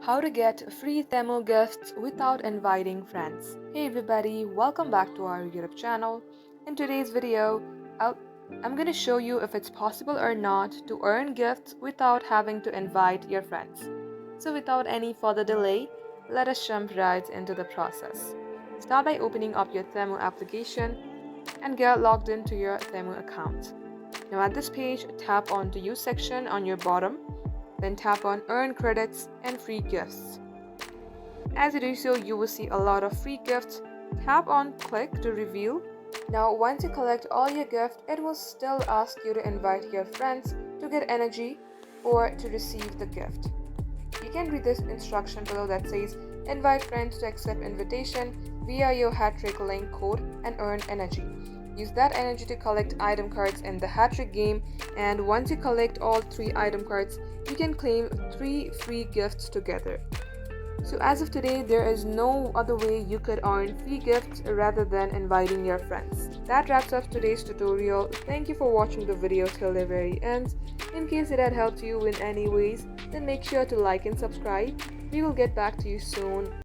How to get free Temu gifts without inviting friends. Hey everybody, welcome back to our YouTube channel. In today's video, I'm going to show you if it's possible or not to earn gifts without having to invite your friends. So without any further delay, let us jump right into the process. Start by opening up your Temu application and get logged into your Temu account. Now at this page, tap on the Use section on your bottom, then tap on Earn Credits and Free Gifts. As you do so, you will see a lot of free gifts. Tap on Click to reveal. Now once you collect all your gifts, it will still ask you to invite your friends to get energy or to receive the gift. You can read this instruction below that says invite friends to accept invitation via your hat trick link code and earn energy. Use that energy to collect item cards in the hat trick game, and once you collect all 3 item cards, you can claim 3 free gifts together. So as of today, there is no other way you could earn free gifts rather than inviting your friends. That wraps up today's tutorial. Thank you for watching the video till the very end. In case it had helped you in any ways, then make sure to like and subscribe. We will get back to you soon.